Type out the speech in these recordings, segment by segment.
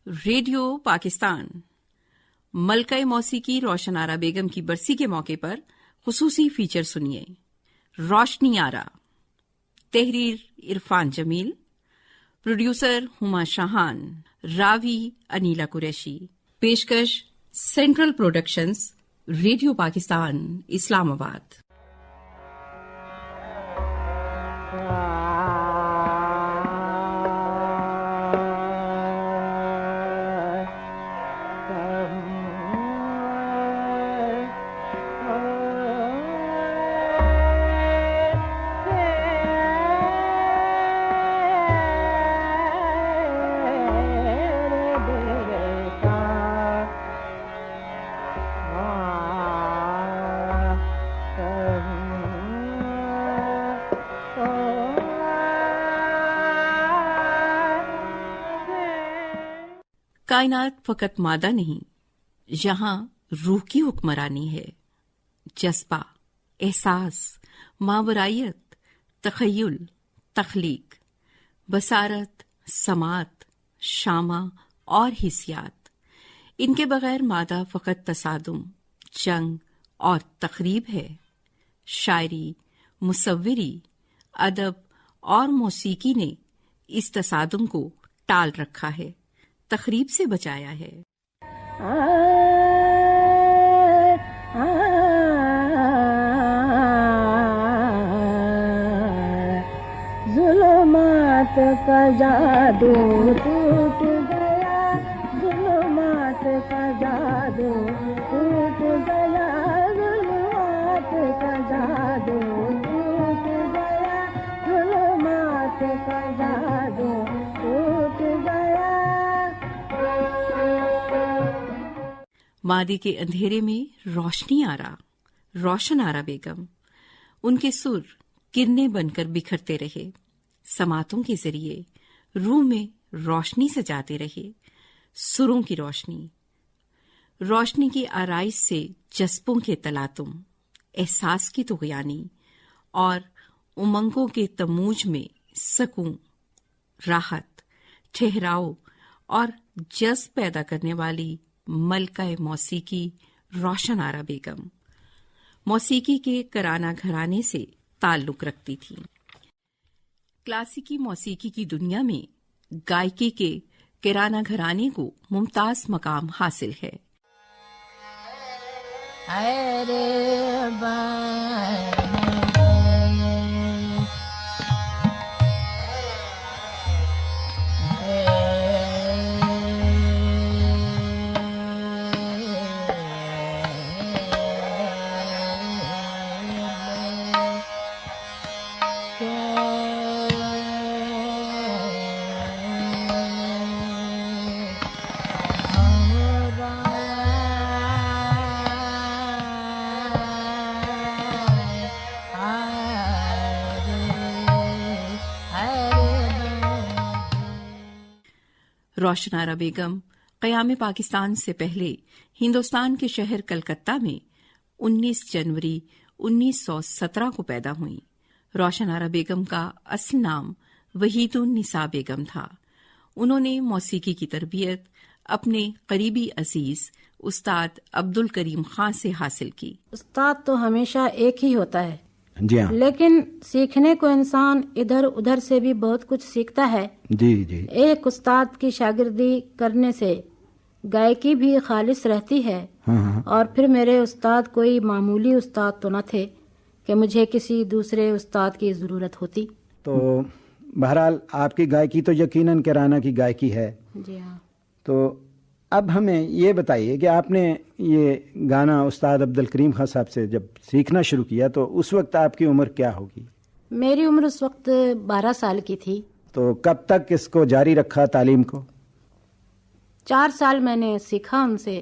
Radio Pakistan ملکہ موسیقی روشن آرا بیگم کی برسی کے موقع پر خصوصی فیچر سنیے۔ روشنی آرا، تحریر عرفان جمیل، پروڈیوسر ہما شاہان، راوی انیلا قریشی، پیشکش سینٹرل پروڈکشنز، ریڈیو پاکستان، اسلام آباد۔ کائنات فقط مادہ نہیں، یہاں روح کی حکمرانی ہے۔ جذبہ، احساس، ماورائیت، تخیل، تخلیق، بصارت، سماعت، شامہ اور حسیات، ان کے بغیر مادہ فقط تصادم، جنگ اور تخریب ہے۔ شاعری، مصوری، ادب اور موسیقی نے اس تصادم کو ٹال رکھا ہے، تخریب سے بچایا ہے۔ ظلمات کا جادو ٹوٹ گیا، ظلمات کا جادو ٹوٹ گیا، ظلمات کا جادو ٹوٹ گیا، ظلمات کا جادو ٹوٹ گیا۔ مادی کے اندھیرے میں روشنی آرا، روشن آرا بیگم، ان کے سر کرنیں بن کر بکھرتے رہے، سماعتوں کے ذریعے روح میں روشنی سجاتے رہے۔ سروں کی روشنی، روشنی کی آرائش سے جذبوں کے تلاطم، احساس کی طغیانی اور امنگوں کے تموج میں سکون، راحت، ٹھہراؤ اور جذب پیدا کرنے والی ملکہ موسیقی روشن آرا بیگم موسیقی کے کرانہ گھرانے سے تعلق رکھتی تھیں۔ کلاسیکی موسیقی کی دنیا میں گائکی کے کرانہ گھرانے کو ممتاز مقام حاصل ہے۔ روشن آرا بیگم قیام پاکستان سے پہلے ہندوستان کے شہر کلکتہ میں 19 جنوری 1917 کو پیدا ہوئیں۔ روشن آرا بیگم کا اصل نام وحید النساء بیگم تھا۔ انہوں نے موسیقی کی تربیت اپنے قریبی عزیز استاد عبدالکریم خان سے حاصل کی۔ استاد تو ہمیشہ ایک ہی ہوتا ہے، جی ہاں، لیکن سیکھنے کو انسان ادھر ادھر سے بھی بہت کچھ سیکھتا ہے۔ جی جی، ایک استاد کی شاگردی کرنے سے گائکی بھی خالص رہتی ہے۔ ہاں، اور پھر میرے استاد کوئی معمولی استاد تو نہ تھے کہ مجھے کسی دوسرے استاد کی ضرورت ہوتی۔ تو بہرحال آپ کی گائکی تو یقیناً کرانہ کی گائکی ہے۔ جی ہاں۔ تو اب ہمیں یہ بتائیے کہ آپ نے یہ گانا استاد عبدالکریم خان صاحب سے جب سیکھنا شروع کیا تو اس وقت آپ کی عمر کیا ہوگی؟ میری عمر اس وقت 12 سال کی تھی۔ تو کب تک اس کو جاری رکھا تعلیم کو؟ 4 سال میں نے سیکھا ان سے۔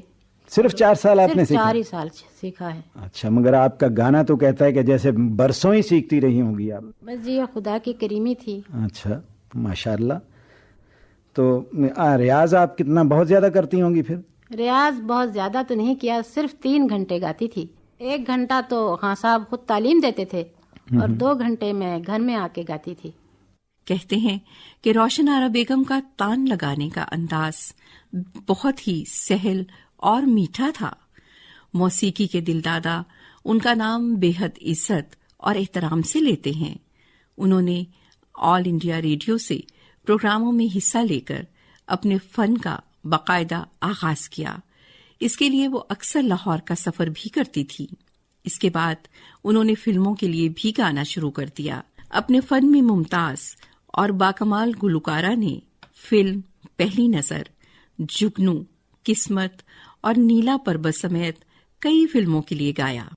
صرف 4 سال آپ نے صرف سیکھا؟ 4 ہی سال سیکھا ہے۔ اچھا، مگر آپ کا گانا تو کہتا ہے کہ جیسے برسوں ہی سیکھتی رہی ہوں گی آپ۔ بس جی، خدا کی کریمی تھی۔ اچھا، ماشاءاللہ۔ تو ریاض آپ کتنا بہت زیادہ کرتی ہوں گی پھر؟ ریاض بہت زیادہ تو نہیں کیا، صرف 3 گھنٹے گاتی تھی۔ 1 گھنٹہ تو خان صاحب خود تعلیم دیتے تھے اور 2 گھنٹے میں گھر میں آ کے گاتی تھی۔ کہتے ہیں کہ روشن آرا بیگم کا تان لگانے کا انداز بہت ہی سہل اور میٹھا تھا. موسیقی کے دل دادا ان کا نام بے حد عزت اور احترام سے لیتے ہیں. انہوں نے آل انڈیا ریڈیو سے پروگراموں میں حصہ لے کر اپنے فن کا باقاعدہ آغاز کیا. اس کے لیے وہ اکثر لاہور کا سفر بھی کرتی تھی. اس کے بعد انہوں نے فلموں کے لیے بھی گانا شروع کر دیا. اپنے فن میں ممتاز اور باکمال گلوکارہ نے فلم پہلی نظر، جگنو، قسمت اور نیلا پربت سمیت کئی فلموں کے لیے گایا.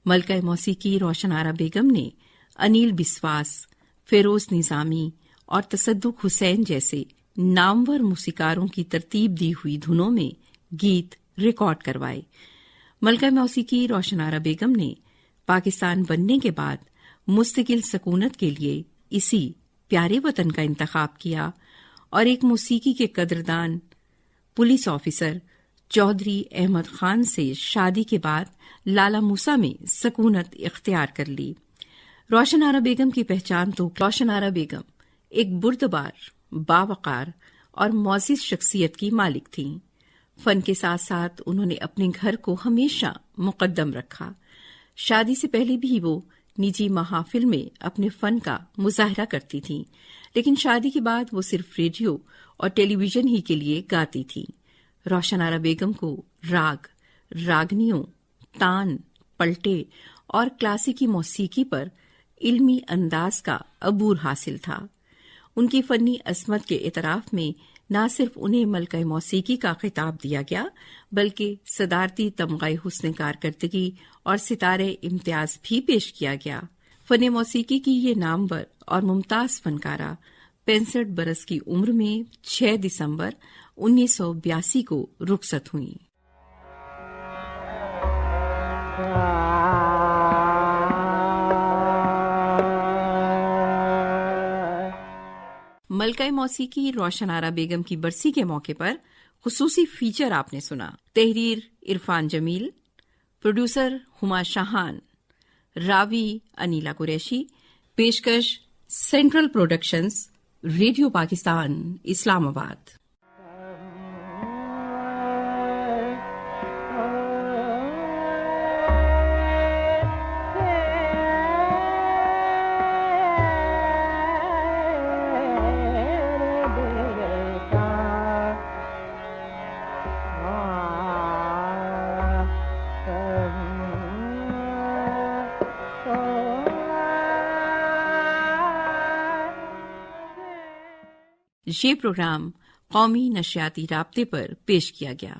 ملکہ موسیقی روشن آرا بیگم نے انیل بسواس، فیروز نظامی اور تصدق حسین جیسے نامور موسیقاروں کی ترتیب دی ہوئی دھنوں میں گیت ریکارڈ کروائے. ملکہ موسیقی روشن آرا بیگم نے پاکستان بننے کے بعد مستقل سکونت کے لیے اسی پیارے وطن کا انتخاب کیا اور ایک موسیقی کے قدردان پولیس آفیسر چودھری احمد خان سے شادی کے بعد لالا موسیٰ میں سکونت اختیار کر لی. روشن آرا بیگم کی پہچان تو روشن آرا بیگم ایک بردبار، باوقار اور معزز شخصیت کی مالک تھیں. فن کے ساتھ ساتھ انہوں نے اپنے گھر کو ہمیشہ مقدم رکھا. شادی سے پہلے بھی وہ نجی محافل میں اپنے فن کا مظاہرہ کرتی تھیں، لیکن شادی کے بعد وہ صرف ریڈیو اور ٹیلی ویژن ہی کے لیے گاتی تھیں. روشن آرا بیگم کو راگ، راگنیوں، تان، پلٹے اور کلاسیکی موسیقی پر علمی انداز کا عبور حاصل تھا. ان کی فنی عظمت کے اعتراف میں نہ صرف انہیں ملکہ موسیقی کا خطاب دیا گیا، بلکہ صدارتی تمغہ حسن کارکردگی اور ستارے امتیاز بھی پیش کیا گیا. فن موسیقی کی یہ نامور اور ممتاز فنکارہ 65 برس کی عمر میں 6 دسمبر 1982 کو رخصت ہوئیں. ملکہ موسیقی روشن آرا بیگم کی برسی کے موقع پر خصوصی فیچر آپ نے سنا. تحریر عرفان جمیل، پروڈیوسر ہما شاہان، راوی انیلا قریشی، پیشکش سینٹرل پروڈکشنز، ریڈیو پاکستان، اسلام آباد. یہ پروگرام قومی نشریاتی رابطے پر پیش کیا گیا.